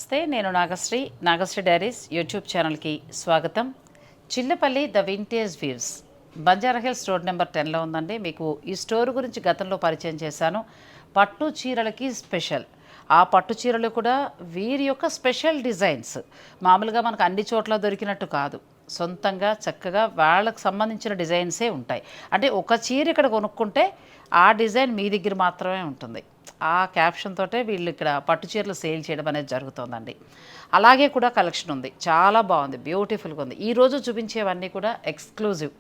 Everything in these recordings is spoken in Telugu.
నమస్తే, నేను నాగశ్రీ డైరీస్ యూట్యూబ్ ఛానల్కి స్వాగతం. Chillapalli the vintage views Banjara Hills road number 10లో ఉందండి. మీకు ఈ స్టోర్ గురించి గతంలో పరిచయం చేశాను. పట్టు చీరలకి స్పెషల్. ఆ పట్టు చీరలు కూడా వీరి యొక్క స్పెషల్ డిజైన్స్ మామూలుగా మనకు అన్ని చోట్ల దొరికినట్టు కాదు. సొంతంగా చక్కగా వాళ్ళకు సంబంధించిన డిజైన్సే ఉంటాయి. అంటే ఒక చీర ఇక్కడ కొనుక్కుంటే ఆ డిజైన్ మీ దగ్గర మాత్రమే ఉంటుంది. ఆ క్యాప్షన్ తోటే వీళ్ళు ఇక్కడ పట్టు చీరలు సేల్ చేయడం అనేది జరుగుతుందండి. అలాగే కూడా కలెక్షన్ ఉంది, చాలా బాగుంది, బ్యూటిఫుల్గా ఉంది. ఈరోజు చూపించేవన్నీ కూడా ఎక్స్క్లూజివ్.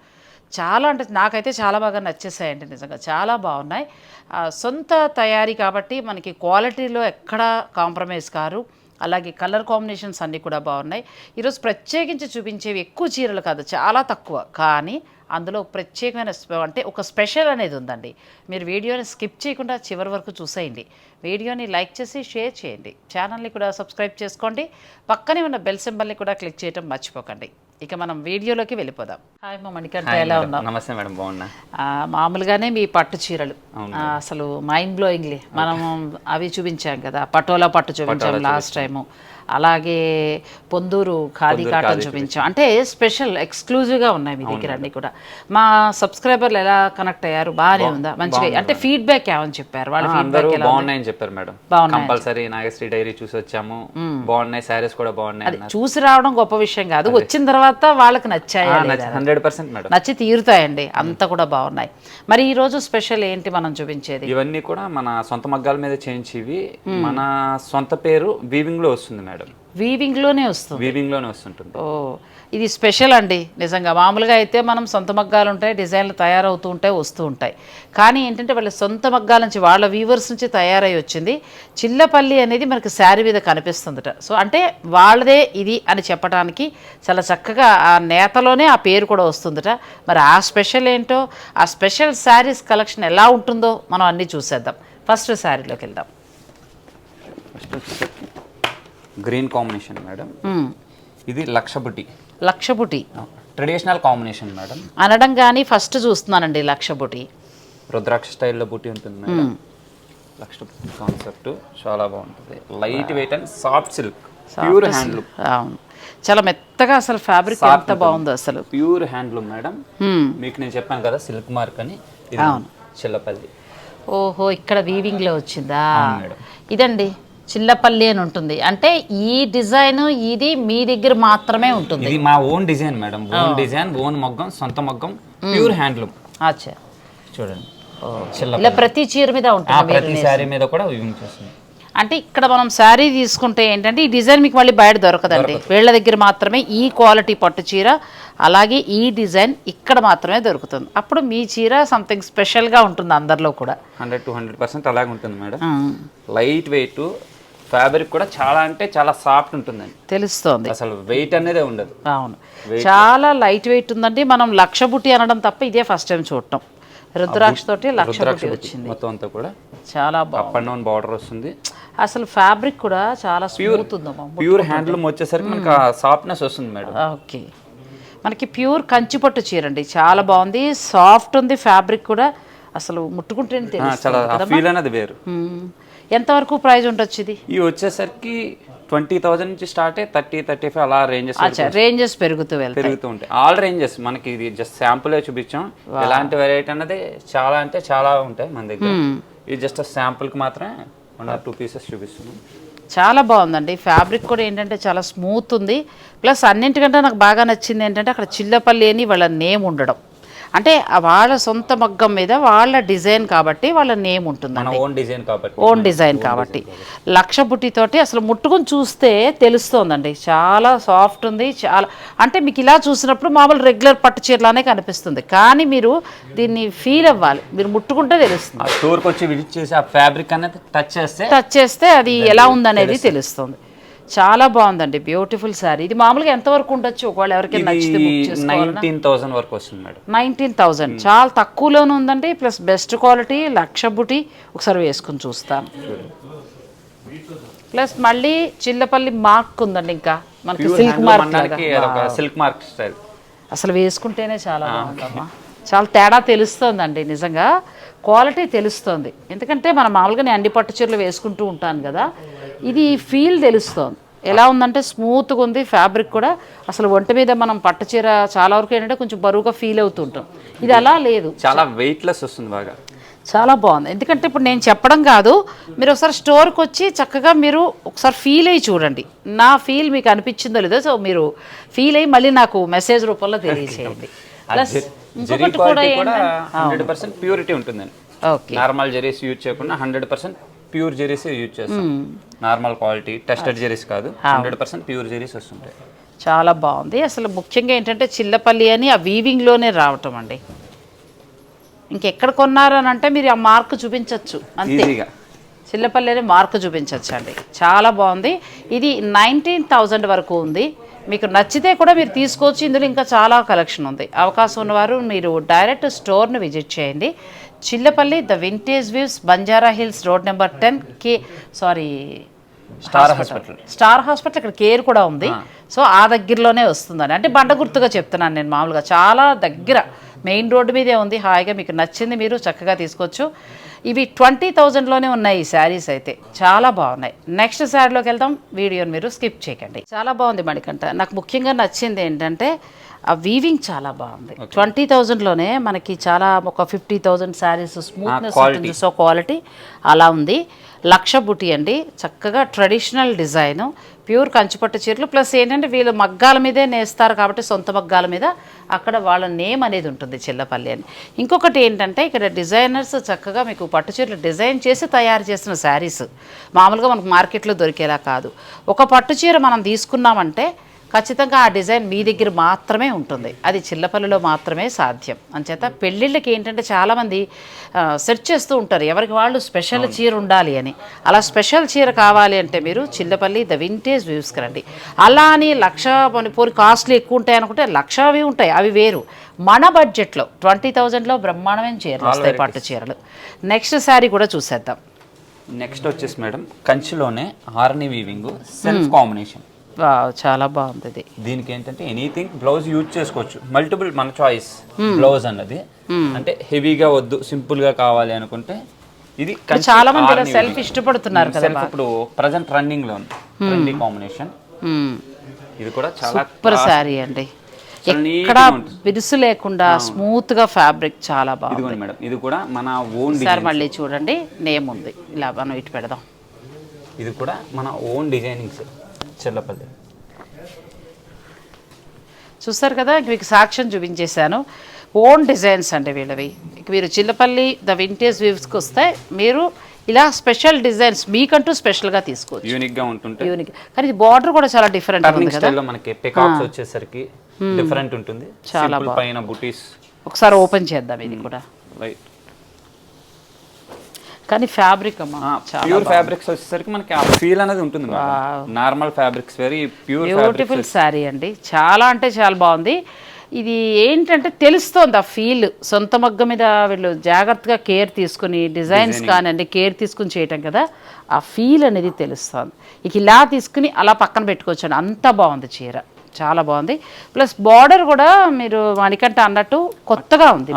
చాలా అంటే నాకైతే చాలా బాగా నచ్చేసాయండి, నిజంగా చాలా బాగున్నాయి. సొంత తయారీ కాబట్టి మనకి క్వాలిటీలో ఎక్కడా కాంప్రమైజ్ కారు. అలాగే కలర్ కాంబినేషన్స్ అన్నీ కూడా బాగున్నాయి. ఈరోజు ప్రత్యేకించి చూపించేవి ఎక్కువ చీరలు కాదు, చాలా తక్కువ, కానీ అందులో ప్రత్యేకమైన అంటే ఒక స్పెషల్ అనేది ఉందండి. మీరు వీడియోని స్కిప్ చేయకుండా చివరి వరకు చూసేయండి. వీడియోని లైక్ చేసి షేర్ చేయండి. ఛానల్ని కూడా సబ్స్క్రైబ్ చేసుకోండి. పక్కనే ఉన్న బెల్ సింబల్ని కూడా క్లిక్ చేయడం మర్చిపోకండి. ఇక మనం వీడియోలోకి వెళ్ళిపోదాం. హాయ్ మా మణికంఠ, ఎలా ఉన్నాం? నమస్తే మేడం, బాగున్నా. మామూలుగానే మీ పట్టు చీరలు అసలు మైండ్ బ్లోయింగ్లీ. మనం అవి చూపించాం కదా, పటోలా పట్టు చూపించాం లాస్ట్ టైము. అలాగే పొందూరు ఖాదీ కాటన్ చూపించాం. అంటే స్పెషల్ ఎక్స్క్లూజివ్గా ఉన్నాయి మీ దగ్గర అన్నీ కూడా. మా సబ్స్క్రైబర్లు ఎలా కనెక్ట్ అయ్యారు? బాగానే ఉందా? మంచిగా అంటే ఫీడ్బ్యాక్ ఏమని చెప్పారు? వాళ్ళ ఫీడ్బ్యాక్ బాగున్నాయని చెప్పారు మేడం. కంపల్సరీ నాగశ్రీ డైరీ చూసి వచ్చాము, బాగున్నాయి, సారీస్ కూడా బాగున్నాయి. చూసి రావడం గొప్ప విషయం కాదు, వచ్చిన తర్వాత వాళ్ళకి నచ్చాయి. 100% మేడం, నచ్చి తీరుతాయండి, అంతా కూడా బాగున్నాయి. మరి ఈ రోజు స్పెషల్ ఏంటి మనం చూపించేది? ఇవన్నీ కూడా మన సొంత మగ్గాల మీద చేయించేవి. మన సొంత పేరు వీవింగ్ లో వస్తుంది మేడం. వీవింగ్ లోనే వస్తుంది? వీవింగ్ లోనే వస్తుంటుంది. ఓ, ఇది స్పెషల్ అండి నిజంగా. మామూలుగా అయితే మనం సొంత మగ్గాలు ఉంటాయి, డిజైన్లు తయారవుతూ ఉంటాయి, వస్తూ ఉంటాయి. కానీ ఏంటంటే వాళ్ళ సొంత మగ్గాల నుంచి, వాళ్ళ వీవర్స్ నుంచి తయారై వచ్చింది. చిల్లపల్లి అనేది మనకి శారీ మీద కనిపిస్తుందట. సో అంటే వాళ్ళదే ఇది అని చెప్పడానికి చాలా చక్కగా ఆ నేతలోనే ఆ పేరు కూడా వస్తుందట. మరి ఆ స్పెషల్ ఏంటో, ఆ స్పెషల్ శారీస్ కలెక్షన్ ఎలా ఉంటుందో మనం అన్నీ చూసేద్దాం. ఫస్ట్ శారీలోకి వెళ్దాం. Green combination madam. ఇది లక్షబుటి. లక్షబుటి ట్రెడిషనల్ కాంబినేషన్ మేడం అనడం కానీ ఫస్ట్ చూస్తున్నానండి. లక్షబుటి రుద్రాక్ష స్టైల్లో బుట్టి ఉంటుంది మేడం. లక్షబుటి కాన్సెప్ట్ చాలా బాగుంటుంది. Light weight and soft silk, pure handloom. అవును, చాలా మెత్తగా, అసలు ఫ్యాబ్రిక్ ఎంత బాగుందో అసలు. Pure handloom madam. మీకు నేను చెప్పాను కదా సిల్క్ మార్క్ అని. అవును, చిల్లపల్లి. ఓహో, ఇక్కడ వీవింగ్ లో వచ్చిందా? ఇదండి చిల్లపల్లి అని ఉంటుంది. అంటే ఈ డిజైన్ ఇది మీ దగ్గర మాత్రమే ఉంటుంది? ఇది మా own design madam. Own design, own మగ్గం, సొంత మగ్గం, ప్యూర్ హ్యాండ్లూమ్. అచ్చా, చూడండి, ఇలా ప్రతి చీర మీద ఉంటుంది, ప్రతి శారీ మీద కూడా వీవింగ్ చేస్తుంది. అంటే ఇక్కడ మనం శారీ తీసుకుంటే ఏంటంటే ఈ డిజైన్ మీకు మళ్ళీ బయట దొరకదండి. వీళ్ళ దగ్గర మాత్రమే ఈ క్వాలిటీ పట్టు చీర, అలాగే ఈ డిజైన్ ఇక్కడ మాత్రమే దొరుకుతుంది. అప్పుడు మీ చీర సంథింగ్ స్పెషల్గా ఉంటుంది అందరిలో కూడా. 100% అలాగే ఉంటుంది మేడం. లైట్ వెయిట్, ఫ్యాబ్రిక్ కూడా చాలా అంటే చాలా సాఫ్ట్ ఉంటుందండి, తెలుస్తుంది. అసలు వెయిట్ అనేది ఉండదు. అవును, చాలా లైట్ వెయిట్ ఉందండి. మనం లక్షబుటి అనడం తప్ప ఇదే ఫస్ట్ టైం చూడటం. రుద్రాక్ష తోటి లక్షబుటి వచ్చింది మొత్తం అంతా కూడా. చాలా బాగుంది. అప్ అండ్ డౌన్ బార్డర్ వస్తుంది. అసలు ఫ్యాబ్రిక్ కూడా చాలా స్మూత్ ఉంది. ప్యూర్ హ్యాండ్లూమ్ వచ్చేసరికి మనకి సాఫ్ట్నెస్ వస్తుంది మేడం. ఓకే, మనకి ప్యూర్ కంచి పట్టు చీర అండి, చాలా బాగుంది, సాఫ్ట్ ఉంది. ఫ్యాబ్రిక్ కూడా అసలు ముట్టుకుంటేనే తెలుస్తుంది. ఫీల్ అనేది వేరు. ఎంతవరకు ప్రైస్ ఉండొచ్చు ఇది? ఇవి వచ్చేసరికి 20,000 నుంచి స్టార్ట్ అయ్యి 30-35 అలా రేంజెస్ పెరుగుతూ ఉంటాయి. All ranges. మనకి ఇది జస్ట్ శాంపుల్ చూపించాం. ఎలాంటి వెరైటీ అనేది చాలా అంటే చాలా ఉంటాయి మన దగ్గర. ఇది జస్ట్ శాంపుల్ కి మాత్రమే 1 or 2 పీసెస్ చూపిస్తున్నాం. చాలా బాగుందండి. ఫ్యాబ్రిక్ కూడా ఏంటంటే చాలా స్మూత్ ఉంది. ప్లస్ అన్నింటికంటే నాకు బాగా నచ్చింది ఏంటంటే అక్కడ చిల్లపల్లి అని వాళ్ళ నేమ్ ఉండడం. అంటే వాళ్ళ సొంత మగ్గం మీద వాళ్ళ డిజైన్ కాబట్టి వాళ్ళ నేమ్ ఉంటుంది. ఓన్ డిజైన్ కాబట్టి లక్షబుట్టితోటి అసలు ముట్టుకుని చూస్తే తెలుస్తోందండి. చాలా సాఫ్ట్ ఉంది. చాలా అంటే మీకు ఇలా చూసినప్పుడు మామూలు రెగ్యులర్ పట్టు చీరలానే కనిపిస్తుంది, కానీ మీరు దీన్ని ఫీల్ అవ్వాలి, మీరు ముట్టుకుంటే తెలుస్తుంది. స్టోర్కి వచ్చి విజిట్ చేసి ఆ ఫ్యాబ్రిక్ అనేది టచ్ చేస్తే అది ఎలా ఉందనేది తెలుస్తుంది. చాలా బాగుందండి, బ్యూటిఫుల్ శారీ. ఇది మామూలుగా ఎంతవరకు ఉండొచ్చు ఒకవేళ ఎవరికైనా నచ్చితే? 19,000 వరకు వస్తుంది మేడం. 19,000 చాలా తక్కువలోనే ఉందండి. ప్లస్ బెస్ట్ క్వాలిటీ లక్షబుటి. ఒకసారి వేసుకుని చూస్తాను. ప్లస్ మళ్ళీ చిల్లపల్లి మార్క్ ఉందండి. ఇంకా మనకి సిల్క్ మార్క్ స్టైల్. అసలు వేసుకుంటేనే చాలా బాగుందమ్మా. చాలా తేడా తెలుస్తోందండి, నిజంగా క్వాలిటీ తెలుస్తోంది. ఎందుకంటే మనం మామూలుగా నేను అన్ని పట్టు చీరలు వేసుకుంటూ ఉంటాను కదా, ఇది ఫీల్ తెలుస్తోంది. ఎలా ఉందంటే స్మూత్గా ఉంది ఫ్యాబ్రిక్ కూడా. అసలు ఒంటి మీద మనం పట్టు చీర చాలా వరకు ఏంటంటే కొంచెం బరువుగా ఫీల్ అవుతుంటాం, ఇది అలా లేదు, చాలా వెయిట్లెస్ వస్తుంది బాగా. చాలా బాగుంది. ఎందుకంటే ఇప్పుడు నేను చెప్పడం కాదు, మీరు ఒకసారి స్టోర్కి వచ్చి చక్కగా మీరు ఒకసారి ఫీల్ అయ్యి చూడండి. నా ఫీల్ మీకు అనిపించిందో లేదో, సో మీరు ఫీల్ అయ్యి మళ్ళీ నాకు మెసేజ్ రూపంలో తెలియజేయండి. ప్లస్ ఇంకొకటి కూడా 100% ప్యూరిటీ ఉంటుందండి. ఓకే, నార్మల్ జెరీస్ యూజ్ చేయకుండా 100% ప్యూర్ జెరీస్ యూజ్ చేస్తాం. నార్మల్ క్వాలిటీ టెస్టెడ్ జెరీస్ కాదు, 100% ప్యూర్ జెరీస్ వస్తుంటాయి. చాలా బాగుంది. అసలు ముఖ్యంగా ఏంటంటే చిల్లపల్లి అని ఆ వీవింగ్లోనే రావటం అండి. ఇంకెక్కడ కొన్నారు అని అంటే మీరు ఆ మార్క్ చూపించవచ్చు అంతే, చిల్లపల్లి అని మార్క్ చూపించవచ్చు అండి. చాలా బాగుంది. ఇది 19,000 వరకు ఉంది. మీకు నచ్చితే కూడా మీరు తీసుకోవచ్చు. ఇందులో ఇంకా చాలా కలెక్షన్ ఉంది. అవకాశం ఉన్నవారు మీరు డైరెక్ట్ స్టోర్ని విజిట్ చేయండి. Chillapalli the vintage views, Banjara Hills, road number 10 star hospital ఇక్కడ కేర్ కూడా ఉంది. సో ఆ దగ్గరలోనే వస్తుందని అంటే బండ గుర్తుగా చెప్తున్నాను నేను. మామూలుగా చాలా దగ్గర మెయిన్ రోడ్డు మీదే ఉంది. హాయిగా మీకు నచ్చింది మీరు చక్కగా తీసుకోవచ్చు. ఇవి 20,000లోనే ఉన్నాయి ఈ శారీస్ అయితే, చాలా బాగున్నాయి. నెక్స్ట్ శారీలోకి వెళ్దాం, వీడియోని మీరు స్కిప్ చేయకండి. చాలా బాగుంది మణికంఠ. నాకు ముఖ్యంగా నచ్చింది ఏంటంటే ఆ వీవింగ్ చాలా బాగుంది. 20,000లోనే మనకి చాలా ఒక 50,000 శారీస్ స్మూత్నెస్ ఉంటుంది. సో క్వాలిటీ అలా ఉంది. లక్ష బుటీ అండి, చక్కగా ట్రెడిషనల్ డిజైన్, ప్యూర్ కంచిపట్టు చీరలు. ప్లస్ ఏంటంటే వీళ్ళు మగ్గాల మీదే నేస్తారు కాబట్టి సొంత మగ్గాల మీద అక్కడ వాళ్ళ నేమ్ అనేది ఉంటుంది చిల్లపల్లి అని. ఇంకొకటి ఏంటంటే ఇక్కడ డిజైనర్స్ చక్కగా మీకు పట్టు చీరలు డిజైన్ చేసి తయారు చేసిన శారీస్ మామూలుగా మనకు మార్కెట్లో దొరికేలా కాదు. ఒక పట్టు చీర మనం తీసుకున్నామంటే ఖచ్చితంగా ఆ డిజైన్ మీ దగ్గర మాత్రమే ఉంటుంది, అది చిల్లపల్లిలో మాత్రమే సాధ్యం. అంచేత పెళ్ళిళ్ళకి ఏంటంటే చాలామంది సెర్చ్ చేస్తూ ఉంటారు ఎవరికి వాళ్ళు స్పెషల్ చీర ఉండాలి అని. అలా స్పెషల్ చీర కావాలి అంటే మీరు చిల్లపల్లి ద వింటేజ్ వ్యూస్కి రండి. అలా అని లక్ష పోని కాస్ట్లీ ఎక్కువ ఉంటాయి అనుకుంటే లక్ష అవి ఉంటాయి, అవి వేరు. మన బడ్జెట్లో 20,000లో బ్రహ్మాండమైన చీరలు వస్తాయి, పట్టు చీరలు. నెక్స్ట్ శారీ కూడా చూసేద్దాం. నెక్స్ట్ వచ్చేసి మేడం కంచిలోనే ఆర్ని వీవింగ్ సెల్ఫ్ కాంబినేషన్. చాలా బాగుంది ఇది. దీనికి ఏంటంటే ఎనీథింగ్ బ్లౌజ్ యూజ్ చేసుకోవచ్చు, మల్టిపుల్ మన చాయిస్ బ్లౌజ్ అన్నది. అంటే హెవీగా వద్దు, సింపుల్ గా కావాలి అనుకుంటే ఇది చాలా మంది సెల్ఫ్ ఇష్టపడుతున్నారు కదా. ఇప్పుడు ప్రజెంట్ రన్నింగ్ లో ఉంది ట్రెండీ కాంబినేషన్. ఇది కూడా చాలా సూపర్ శారీ అండి, ఎక్కడ విరుసు లేకుండా స్మూత్ గా ఫ్యాబ్రిక్ చాలా బాగుంది మేడం. ఇది కూడా మన ఓన్ సార్, మళ్ళీ చూడండి నేమ్ ఉంది, ఇలా మనం ఇటు పెడదాం. ఇది కూడా మన ఓన్ డిజైనింగ్స్ చిల్లపల్లి. చూస్తారు కదా, మీకు సాక్ష్యం చూపించేశాను. ఓన్ డిజైన్స్ అండి వీళ్ళవి. మీరు చిల్లపల్లి ద వింటేజ్ వ్యూస్కి వస్తే మీరు ఇలా స్పెషల్ డిజైన్స్ మీకంటూ స్పెషల్గా తీసుకోవచ్చు, యూనిక్ గా ఉంటుంది. యూనిక్, కానీ ఇది బార్డర్ కూడా చాలా డిఫరెంట్ ఉంది కదా. మనకి పికాక్స్ వచ్చేసరికి డిఫరెంట్ ఉంటుంది, చాలా పైన బుటీస్. ఒకసారి ఓపెన్ చేద్దాం ఇది కూడా. రైట్, కానీ ఫ్యాబ్రిక్ అమ్మా ప్యూర్ ఫ్యాబ్రిక్స్ వచ్చేసరికి మనకి ఆ ఫీల్ అనేది ఉంటుంది. Normal fabrics very beautiful sari అండి, చాలా అంటే చాలా బాగుంది. ఇది ఏంటంటే తెలుస్తోంది ఆ ఫీల్, సొంత మగ్గ మీద వీళ్ళు జాగ్రత్తగా కేర్ తీసుకుని డిజైన్స్ కానివ్వండి కేర్ తీసుకుని చేయటం కదా, ఆ ఫీల్ అనేది తెలుస్తుంది. ఇక ఇలా తీసుకుని అలా పక్కన పెట్టుకోవచ్చండి, అంత బాగుంది చీర, చాలా బాగుంది. ప్లస్ బార్డర్ కూడా మీరు మణికంఠ అన్నట్టు కొత్తగా ఉంది,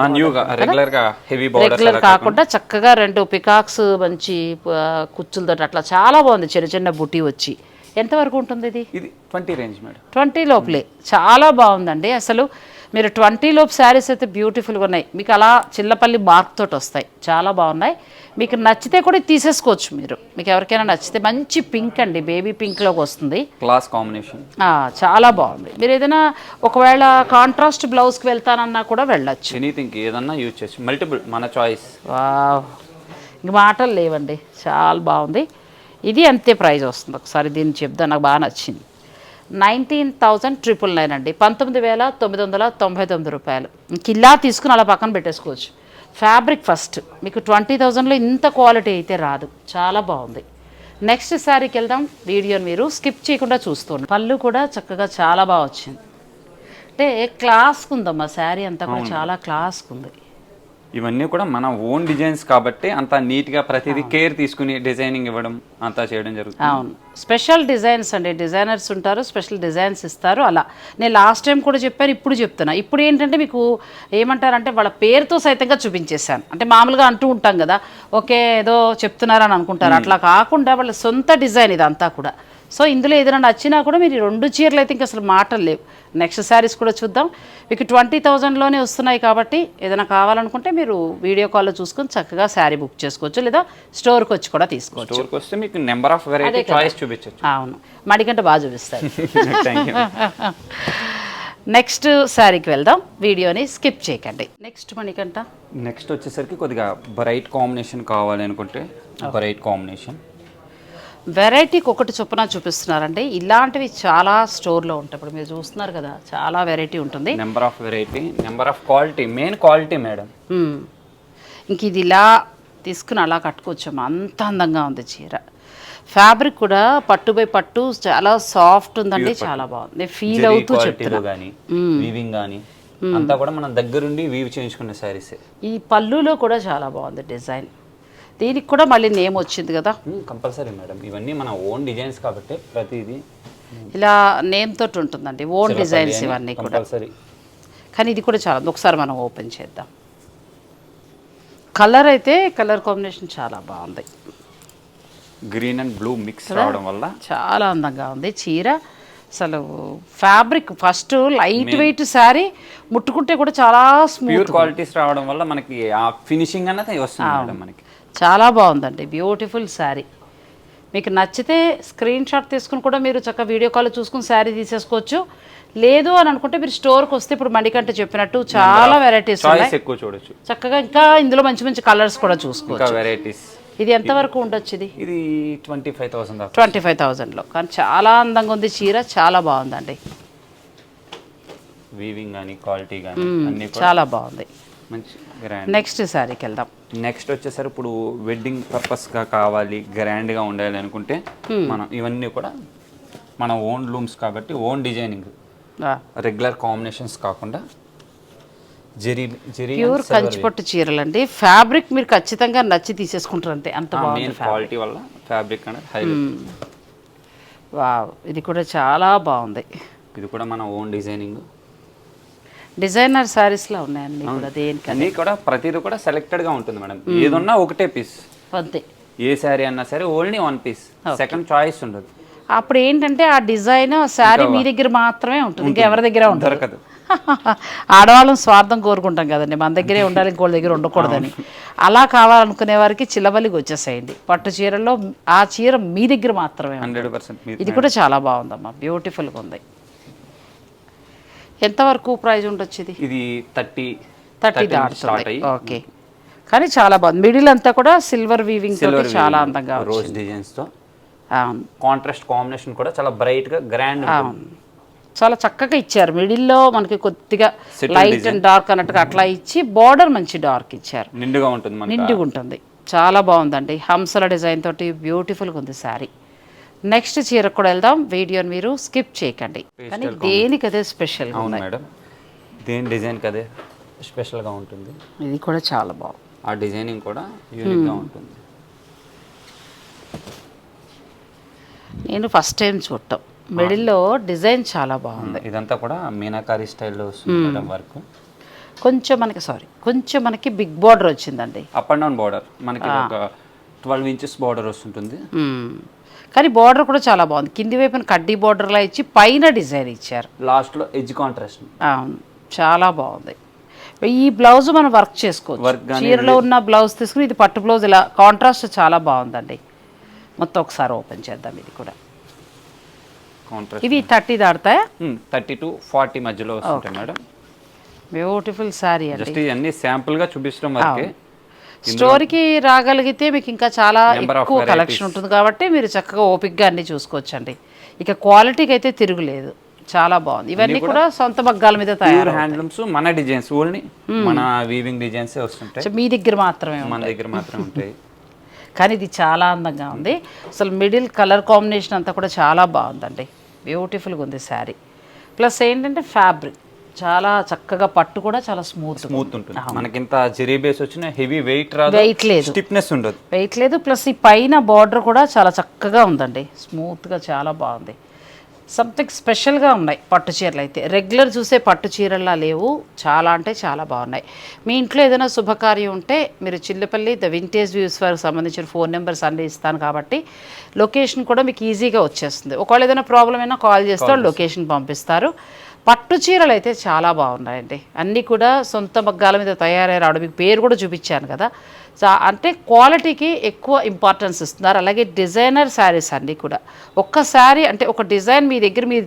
రెగ్యులర్ కాకుండా చక్కగా 2 పికాక్స్ మంచి కుచ్చులతో అట్లా చాలా బాగుంది. చిన్న చిన్న బుటీ వచ్చి ఎంతవరకు ఉంటుంది ఇది? 20 రేంజ్ మేడం, 20 లోపలే. చాలా బాగుందండి. అసలు మీరు 20 లోపు శారీస్ అయితే బ్యూటిఫుల్గా ఉన్నాయి. మీకు అలా చిల్లపల్లి మార్క్ తోటి వస్తాయి, చాలా బాగున్నాయి. మీకు నచ్చితే కూడా తీసేసుకోవచ్చు మీరు, మీకు ఎవరికైనా నచ్చితే. మంచి పింక్ అండి, బేబీ పింక్లోకి వస్తుంది, క్లాస్ కాంబినేషన్, చాలా బాగుంది. మీరు ఏదైనా ఒకవేళ కాంట్రాస్ట్ బ్లౌజ్కి వెళ్తానన్నా కూడా వెళ్ళచ్చు, ఎనీథింగ్ ఏదన్నా యూజ్ చేయొచ్చు, మల్టిపుల్ మన చాయిస్. ఇంక మాటలు లేవండి, చాలా బాగుంది. ఇది అంతే ప్రైస్ వస్తుంది. ఒకసారి దీన్ని చెప్దా, నాకు బాగా నచ్చింది. 19,999 అండి, 19,999 రూపాయలు. ఇంక ఇలా తీసుకుని అలా పక్కన పెట్టేసుకోవచ్చు. ఫ్యాబ్రిక్ ఫస్ట్ మీకు 20,000లో ఇంత క్వాలిటీ అయితే రాదు, చాలా బాగుంది. నెక్స్ట్ శారీకి వెళ్దాం, వీడియోని మీరు స్కిప్ చేయకుండా చూసుకోండి. పళ్ళు కూడా చక్కగా చాలా బాగా వచ్చింది, అంటే క్లాస్కి ఉందమ్మా శారీ అంతా కూడా, చాలా క్లాస్కి ఉంది. ఇవన్నీ కూడా మన ఓన్ డిజైన్స్ కాబట్టి అంత నీట్గా ప్రతిదీ కేర్ తీసుకుని డిజైనింగ్ ఇవ్వడం అంతా చేయడం జరుగుతుంది. అవును, స్పెషల్ డిజైన్స్ అండి, డిజైనర్స్ ఉంటారు, స్పెషల్ డిజైన్స్ ఇస్తారు. అలా నేను లాస్ట్ టైం కూడా చెప్పాను, ఇప్పుడు చెప్తున్నా. ఇప్పుడు ఏంటంటే మీకు ఏమంటారంటే వాళ్ళ పేరుతో సైతంగా చూపించేశాను. అంటే మామూలుగా అంటూ ఉంటాం కదా, ఓకే ఏదో చెప్తున్నారని అనుకుంటారు, అట్లా కాకుండా వాళ్ళ సొంత డిజైన్ ఇదంతా కూడా సో ఇందులో ఏదైనా నచ్చినా కూడా మీరు 2 చీరలు అయితే ఇంక అసలు మాటలు లేవు. నెక్స్ట్ శారీస్ కూడా చూద్దాం. మీకు 20,000లోనే వస్తున్నాయి కాబట్టి ఏదైనా కావాలనుకుంటే మీరు వీడియో కాల్లో చూసుకొని చక్కగా శారీ బుక్ చేసుకోవచ్చు, లేదా స్టోర్కి వచ్చి కూడా తీసుకోవచ్చు. స్టోర్కి వస్తే మీకు నెంబర్ ఆఫ్ వెరైటీ చాయిస్ చూపించవచ్చు. అవును, మడికంటే బాగా చూపిస్తారు. Thank you. నెక్స్ట్ శారీకి వెళ్దాం, వీడియోని స్కిప్ చేయకండి. నెక్స్ట్ మణికంట నెక్స్ట్ వచ్చేసరికి కొద్దిగా బ్రైట్ కాంబినేషన్ కావాలి అనుకుంటే బ్రైట్ కాంబినేషన్ వెరైటీకి ఒకటి చొప్పున చూపిస్తున్నారండి. ఇలాంటివి చాలా స్టోర్లో ఉంటాయి. ఇప్పుడు మీరు చూస్తున్నారు కదా, చాలా వెరైటీ ఉంటుంది. Number of variety, number of quality, main quality madam. ఇంక ఇది ఇలా తీసుకుని అలా కట్టుకోవచ్చమ్మా, అంత అందంగా ఉంది చీర. ఫ్యాబ్రిక్ కూడా పట్టు బై పట్టు చాలా సాఫ్ట్ ఉందండి, చాలా బాగుంది. ఫీల్ అవుతూ చెప్తున్నా కానీ వీవింగ్ కానీ అంతా కూడా మనం దగ్గరుండి వీవ్ చేయించుకునే శారీస్. ఈ పళ్ళులో కూడా చాలా బాగుంది డిజైన్. దీనికి కూడా మళ్ళీ నేమ్ వచ్చింది కదా. కంపల్సరీ మేడం, ఇవన్నీ మన ఓన్ డిజైన్స్ కాబట్టి ప్రతిదీ ఇలా నేమ్ తోటి ఉంటుందండి, ఓన్ డిజైన్స్ ఇవన్నీ కూడా. కంపల్సరీ. కానీ ఇది కూడా చాలా, ఒకసారి మనం ఓపెన్ చేద్దాం. కలర్ అయితే కలర్ కాంబినేషన్ చాలా బాగుంది. గ్రీన్ అండ్ బ్లూ మిక్స్ రావడం వల్ల చాలా అందంగా ఉంది చీర. అసలు fabric first light weight sari, ముట్టుకుంటే కూడా చాలా స్మూత్ ప్యూర్ క్వాలిటీస్ రావడం వల్ల మనకి ఆ ఫినిషింగ్ అన్నది వస్తుంది మేడం మనకి. చాలా బాగుందండి, బ్యూటిఫుల్ శారీ. మీకు నచ్చితే స్క్రీన్ షాట్ తీసుకుని కూడా మీరు చక్కగా వీడియో కాల్ చూసుకుని శారీ తీసేసుకోవచ్చు. లేదు అని అనుకుంటే మీరు స్టోర్కి వస్తే ఇప్పుడు మణికంట చెప్పినట్టు చాలా వెరైటీస్ ఉన్నాయి, ఎక్కువ చూడొచ్చు. చక్కగా ఇంకా ఇందులో మంచి మంచి కలర్స్ కూడా చూసుకోవచ్చు. వెరైటీస్. ఇది ఎంతవరకు ఉండొచ్చు? ఇది 25,000. 25,000లో. కానీ చాలా అందంగా ఉంది చీర, చాలా బాగుందండి. వీవింగ్ కానీ క్వాలిటీ కానీ అన్ని చాలా బాగుంది. మంచి గ్రాండ్. నెక్స్ట్ శారీకి వెళ్దాం. నెక్స్ట్ వచ్చేసరి ఇప్పుడు వెడ్డింగ్ పర్పస్గా కావాలి, గ్రాండ్గా ఉండాలి అనుకుంటే మనం ఇవన్నీ కూడా మన ఓన్ లూమ్స్ కాబట్టి ఓన్ డిజైనింగ్, రెగ్యులర్ కాంబినేషన్స్ కాకుండా ప్యూర్ కంచిపట్టు చీరలు అండి. ఫ్యాబ్రిక్ మీరు ఖచ్చితంగా నచ్చి తీసేసుకుంటారు అంతే, అంత బాగుంది క్వాలిటీ వల్ల ఫ్యాబ్రిక్ అనేది హైలైట్. వావ్, ఇది కూడా చాలా బాగుంది. ఇది కూడా మన ఓన్ డిజైనింగ్, డిజైనర్ శారీస్లో ఉన్నాయండి కూడా. దేనికని కూడా ప్రతిదీ కూడా సెలెక్టెడ్గా ఉంటుంది మేడం. ఏదన్నా ఒకటే పీస్ అంతే, ఏ శారీ అన్నా సరే ఓన్లీ 1 పీస్, సెకండ్ చాయిస్ ఉండదు. అప్పుడు ఏంటంటే ఆ డిజైన్ శారీ మీ దగ్గర మాత్రమే ఉంటుంది, ఇంకా ఎవరి దగ్గర ఉంటుంది. ఆడవాళ్ళం స్వార్థం కోరుకుంటాం కదండి, మన దగ్గరే ఉండాలి, ఇంకోళ్ళ దగ్గర ఉండకూడదని. అలా కావాలనుకునే వారికి చిల్లబలికి వచ్చేసేయండి. పట్టు చీరల్లో ఆ చీర మీ దగ్గర మాత్రమే 100%. ఇది కూడా చాలా బాగుందమ్మా, బ్యూటిఫుల్గా ఉంది. ఎంతవరకు ప్రైస్ ఉండొచ్చు? ఇది 30 దాటుతుంది. ఓకే, కానీ చాలా బాగుంది. మిడిల్ అంతా కూడా సిల్వర్ వీవింగ్ తో చాలా అందంగా రోజ్ డిజైన్స్ తో. కాంట్రాస్ట్ కాంబినేషన్ కూడా చాలా బ్రైట్ గా గ్రాండ్, చాలా చక్కగా ఇచ్చారు. మిడిల్లో మనకి కొద్దిగా లైట్ అండ్ డార్క్ అన్నట్టుగా అట్లా ఇచ్చి బార్డర్ మంచి డార్క్ ఇచ్చారు, నిండుగా ఉంటుంది, నిండుగా ఉంటుంది. చాలా బాగుందండి, హంసల డిజైన్ తోటి బ్యూటిఫుల్గా ఉంది శారీ. నెక్స్ట్ చీర కూడా వెళ్దాం, వీడియోని మీరు స్కిప్ చేయకండి. కానీ దేనికి అదే స్పెషల్ మేడం, దేని డిజైన్ కదే స్పెషల్గా ఉంటుంది. ఇది కూడా చాలా బాగుంది, ఆ డిజైనింగ్ కూడా యూనిక్గా ఉంటుంది. నేను ఫస్ట్ టైం చూడటం, మిడిల్లో డిజైన్ చాలా బాగుంది. ఇదంతా కూడా మీనాకారి స్టైల్లో వస్తుంది వర్క్. కొంచెం మనకి బిగ్ బార్డర్ వచ్చిందండి, అప్ అండ్ డౌన్ బార్డర్. మనకి ఒక 12 ఇంచెస్ బార్డర్ వస్తుంటుంది. కానీ బార్డర్ కూడా చాలా బాగుంది. కింది వైపున కడ్డీ బార్డర్లా ఇచ్చి పైన డిజైన్ ఇచ్చారు, లాస్ట్లో ఎడ్జ్ కాంట్రాస్ట్. అవును, చాలా బాగుంది. ఈ బ్లౌజ్ మనం వర్క్ చేసుకోవచ్చు. చీరలో ఉన్న బ్లౌజ్ తీసుకుని ఇది పట్టు బ్లౌజ్, ఇలా కాంట్రాస్ట్ చాలా బాగుందండి. మొత్తం ఒకసారి ఓపెన్ చేద్దాం. ఇది కూడా ఇవి 30 దాడతాయా? 30 to 40 మధ్యలో వస్తుంటాయి మేడం. బ్యూటిఫుల్ శారీ అండి. జస్ట్ ఇవన్నీ శాంపుల్గా చూపించడం వరకే. స్టోరీకి రాగలిగితే మీకు ఇంకా చాలా ఎక్కువ కలెక్షన్ ఉంటుంది కాబట్టి మీరు చక్కగా ఓపిక్గా అన్ని చూసుకోవచ్చండి. ఇక క్వాలిటీకి అయితే తిరుగులేదు, చాలా బాగుంది. ఇవన్నీ కూడా సొంత మగ్గాల మీద తయారు హ్యాండ్లూమ్స్, మన డిజైన్స్ ఓన్లీ మన వీవింగ్ డిజైన్స్ వస్తుంటాయి. మీ దగ్గర మాత్రమే, మన దగ్గర మాత్రమే ఉంటాయి. కానీ ఇది చాలా అందంగా ఉంది. అసలు మిడిల్ కలర్ కాంబినేషన్ అంతా కూడా చాలా బాగుందండి, బ్యూటిఫుల్గా ఉంది శారీ. ప్లస్ ఏంటంటే ఫ్యాబ్రిక్ చాలా చక్కగా, పట్టు కూడా చాలా స్మూత్ ఉంటుంది. మనకింత జెరీ బేస్ వచ్చిన హెవీ వెయిట్ రాదు, వెయిట్ లేదు, స్టిఫ్నెస్ ఉండదు, వెయిట్ లేదు. ప్లస్ ఈ పైన బార్డర్ కూడా చాలా చక్కగా ఉందండి, స్మూత్గా చాలా బాగుంది. సంథింగ్ స్పెషల్గా ఉన్నాయి పట్టు చీరలు అయితే. రెగ్యులర్ చూసే పట్టు చీరల్లా లేవు, చాలా అంటే చాలా బాగున్నాయి. మీ ఇంట్లో ఏదైనా శుభకార్యం ఉంటే మీరు చిల్లపల్లి ద వింటేజ్ వ్యూస్ వారికి సంబంధించిన ఫోన్ నెంబర్స్ అన్నీ ఇస్తాను కాబట్టి లొకేషన్ కూడా మీకు ఈజీగా వచ్చేస్తుంది. ఒకవేళ ఏదైనా ప్రాబ్లం అయినా కాల్ చేస్తే వాళ్ళు లొకేషన్ పంపిస్తారు. పట్టు చీరలు అయితే చాలా బాగున్నాయండి. అన్నీ కూడా సొంత మగ్గాల మీద తయారై రావడం, మీకు పేరు కూడా చూపించాను కదా. అంటే క్వాలిటీకి ఎక్కువ ఇంపార్టెన్స్ ఇస్తున్నారు. అలాగే డిజైనర్ శారీస్ అన్నీ కూడా. ఒక్క శారీ అంటే ఒక డిజైన్ మీ దగ్గర మీరు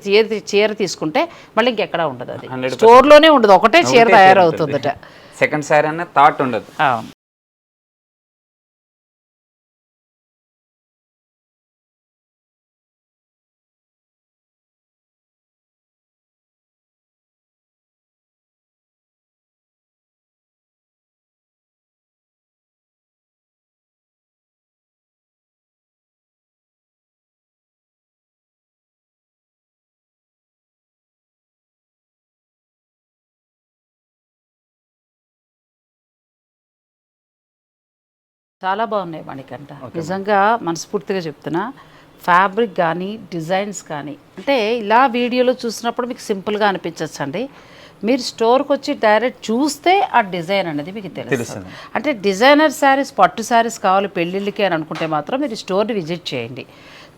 చీర తీసుకుంటే మళ్ళీ ఇంకెక్కడా ఉండదు, అది స్టోర్లోనే ఉండదు, ఒకటే చీర తయారవుతుందట. సెకండ్ శారీ అనే థాట్ ఉండదు. చాలా బాగున్నాయి మణికంఠ, నిజంగా మనస్ఫూర్తిగా చెప్తున్నా. ఫ్యాబ్రిక్ కానీ డిజైన్స్ కానీ అంటే ఇలా వీడియోలో చూసినప్పుడు మీకు సింపుల్గా అనిపించచ్చండి. మీరు స్టోర్కి వచ్చి డైరెక్ట్ చూస్తే ఆ డిజైన్ అనేది మీకు తెలుస్తుంది. అంటే డిజైనర్ శారీస్, పట్టు శారీస్ కావాలి పెళ్ళిళ్ళకి అని అనుకుంటే మాత్రం మీరు స్టోర్ని విజిట్ చేయండి.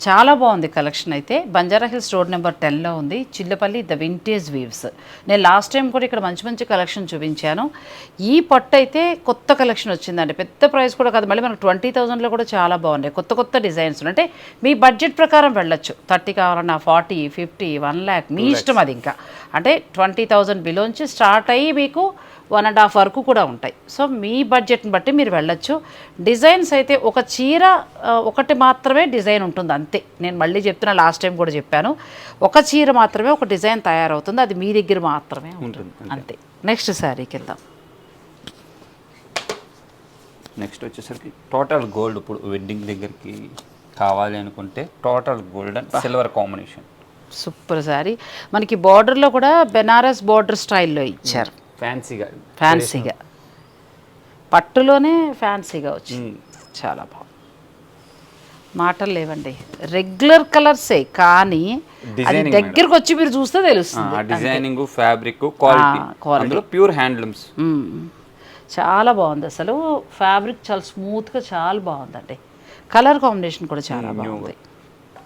చాలా బాగుంది కలెక్షన్ అయితే. బంజారా హిల్స్ రోడ్ నెంబర్ 10లో ఉంది, చిల్లపల్లి ద వింటేజ్ వీవ్స్. నేను లాస్ట్ టైం కూడా ఇక్కడ మంచి మంచి కలెక్షన్ చూపించాను. ఈ పట్టు అయితే కొత్త కలెక్షన్ వచ్చిందండి, పెద్ద ప్రైస్ కూడా కాదు, మళ్ళీ మనకు 20,000లో కూడా చాలా బాగున్నాయి. కొత్త కొత్త డిజైన్స్ అంటే మీ బడ్జెట్ ప్రకారం వెళ్ళొచ్చు. 30 కావాలన్నా 40, 50, 1 lakh మీ ఇష్టం అది. ఇంకా అంటే 20,000 బిలోంచి స్టార్ట్ అయ్యి మీకు 1.5 వరకు కూడా ఉంటాయి. సో మీ బడ్జెట్ని బట్టి మీరు వెళ్ళొచ్చు. డిజైన్స్ అయితే ఒక చీర ఒకటి మాత్రమే డిజైన్ ఉంటుంది అంతే. నేను మళ్ళీ చెప్తున్నా, లాస్ట్ టైం కూడా చెప్పాను, ఒక చీర మాత్రమే ఒక డిజైన్ తయారవుతుంది, అది మీ దగ్గర మాత్రమే ఉంటుంది అంతే. నెక్స్ట్ శారీకి వెళ్దాం. నెక్స్ట్ వచ్చేసరికి టోటల్ గోల్డ్. ఇప్పుడు వెడ్డింగ్ దగ్గరికి కావాలి అనుకుంటే total gold and silver combination. Super sari. మనకి బార్డర్లో కూడా బెనారస్ బార్డర్ స్టైల్లో ఇచ్చారు. ఫ్యాన్సీగా పట్టులోనే ఫ్యాన్సీగా వచ్చింది, చాలా బాగుంది. మాటలు లేవండి, రెగ్యులర్ కలర్సే కానీ అది దగ్గరకు వచ్చి మీరు చూస్తే తెలుస్తుంది. డిజైనింగ్, ఫ్యాబ్రిక్, క్వాలిటీ, అందులో ప్యూర్ హ్యాండ్లూమ్స్. చాలా బాగుంది అసలు. ఫ్యాబ్రిక్ చాలా స్మూత్గా చాలా బాగుందండి. కలర్ కాంబినేషన్ కూడా చాలా బాగుంది.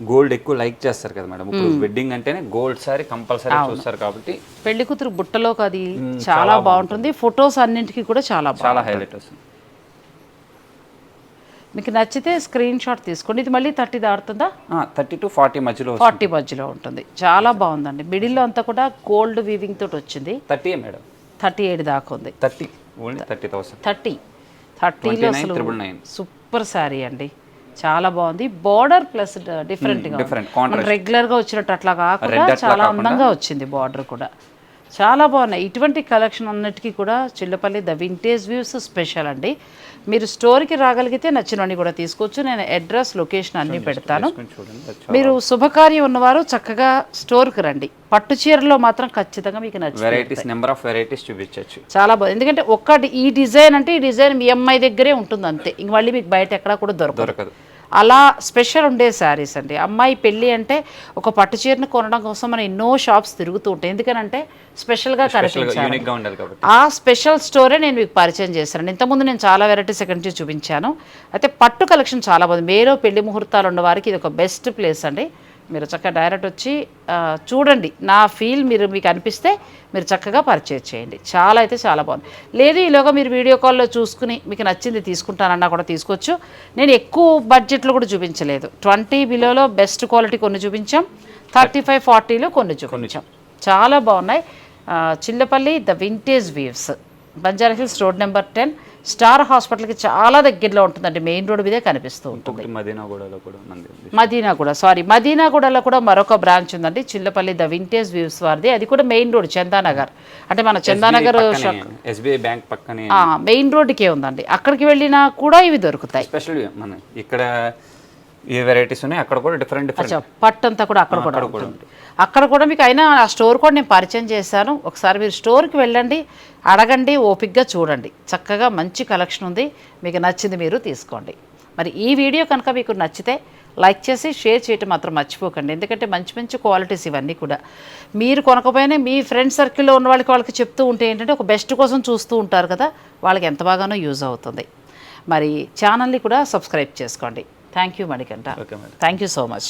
గోల్డ్ ఎక్కువ లైక్ చేస్తారు కదా మేడం, ఇప్పుడు వెడ్డింగ్ అంటేనే గోల్డ్ సారీ కంపల్సరీ చూస్తారు కాబట్టి పెళ్లి కూతురు బుట్టలోకి అది చాలా బాగుంటుంది. ఫొటోస్ అన్నింటికి కూడా చాలా హైలైట్ వస్తుంది. మీకు నచ్చితే స్క్రీన్ షాట్ తీసుకోండి. ఇది మళ్ళీ 30 దాటుతుందా? 30 to 40 మధ్యలో, 40 మధ్యలో ఉంటుంది. చాలా బాగుందండి. మిడిల్లో అంతా కూడా గోల్డ్ వీవింగ్ తోటి వచ్చింది. 30 మేడం, 38 దాకా ఉంది. 30 ఓన్లీ 30,000. 30లో అసలు సూపర్ శారీ అండి, చాలా బాగుంది. బార్డర్ ప్లస్ డిఫరెంట్గా, రెగ్యులర్గా వచ్చినట్టు అట్లా కాకుండా చాలా అందంగా వచ్చింది బార్డర్ కూడా. చాలా బాగున్నాయి. ఇటువంటి కలెక్షన్ అన్నిటికీ కూడా Chillapalli the vintage views special అండి. మీరు స్టోర్కి రాగలిగితే నచ్చినవన్నీ కూడా తీసుకోవచ్చు. నేను అడ్రస్, లొకేషన్ అన్నీ పెడతాను. మీరు శుభకార్యం ఉన్నవారు చక్కగా స్టోర్కి రండి. పట్టు చీరలో మాత్రం ఖచ్చితంగా మీకు నచ్చింది. నెంబర్ ఆఫ్ వెరైటీస్ చూపించవచ్చు. చాలా బాగుంది. ఎందుకంటే ఒక్కటి ఈ డిజైన్ అంటే ఈ డిజైన్ మీ అమ్మాయి దగ్గరే ఉంటుంది అంతే, ఇంక మళ్ళీ మీకు బయట ఎక్కడా కూడా దొరకదు. అలా స్పెషల్ ఉండే శారీస్ అండి. అమ్మాయి పెళ్ళి అంటే ఒక పట్టు చీరను కొనడం కోసం మనం ఎన్నో షాప్స్ తిరుగుతూ ఉంటాయి, ఎందుకనంటే స్పెషల్గా కనిపించాలి. ఆ స్పెషల్ స్టోరే నేను మీకు పరిచయం చేశాను. ఇంతకుముందు నేను చాలా వెరైటీస్ ఎక్కడి నుంచి చూపించాను. అయితే పట్టు కలెక్షన్ చాలా బాగుంది. మేలో పెళ్లి ముహూర్తాలు ఉన్న వారికి ఇది ఒక బెస్ట్ ప్లేస్ అండి. మీరు చక్కగా డైరెక్ట్ వచ్చి చూడండి, నా ఫీల్ మీకు అనిపిస్తే మీరు చక్కగా పర్చేజ్ చేయండి. చాలా అయితే చాలా బాగుంది. లేదు ఈలోగా మీరు వీడియో కాల్లో చూసుకుని మీకు నచ్చింది తీసుకుంటానన్నా కూడా తీసుకోవచ్చు. నేను ఎక్కువ బడ్జెట్లో కూడా చూపించలేదు. 20 బిలోలో బెస్ట్ క్వాలిటీ కొన్ని చూపించాం, 35, 40లో కొన్ని చూపించాం. చాలా బాగున్నాయి. Chillapalli the vintage weaves, Banjara Hills road number 10, star హాస్పిటల్కి చాలా దగ్గరలో ఉంటుందండి. మెయిన్ రోడ్ మీదే కనిపిస్తూ ఉంటుంది. మదీనాగూడలో కూడా మరొక బ్రాంచ్ ఉందండి, చిల్లపల్లి ద వింటేజ్ వ్యూస్ వారిది. అది కూడా మెయిన్ రోడ్ చందానగర్, అంటే మన చందానగర్ ఎస్బీఐ బ్యాంక్ పక్కనే మెయిన్ రోడ్కే ఉందండి. అక్కడికి వెళ్ళినా కూడా ఇవి దొరుకుతాయి. స్పెషల్ ఇక్కడ ఏ వెరైటీస్ ఉన్నాయి, అక్కడ కూడా డిఫరెంట్ పట్టు అంతా కూడా అక్కడ కూడా ఉంటుంది. అక్కడ కూడా మీకు అయినా ఆ స్టోర్ కూడా నేను పరిచయం చేశాను. ఒకసారి మీరు స్టోర్కి వెళ్ళండి, అడగండి, ఓపిక్గా చూడండి. చక్కగా మంచి కలెక్షన్ ఉంది, మీకు నచ్చింది మీరు తీసుకోండి. మరి ఈ వీడియో కనుక మీకు నచ్చితే లైక్ చేసి షేర్ చేయటం మాత్రం మర్చిపోకండి. ఎందుకంటే మంచి మంచి క్వాలిటీస్ ఇవన్నీ కూడా మీరు కొనకపోయినా మీ ఫ్రెండ్ సర్కిల్లో ఉన్న వాళ్ళకి చెప్తూ ఉంటే ఏంటంటే ఒక బెస్ట్ కోసం చూస్తూ ఉంటారు కదా, వాళ్ళకి ఎంత బాగానో యూజ్ అవుతుంది. మరి ఛానల్ని కూడా సబ్స్క్రైబ్ చేసుకోండి. Thank you Manikanta. Okay madam. Thank you so much.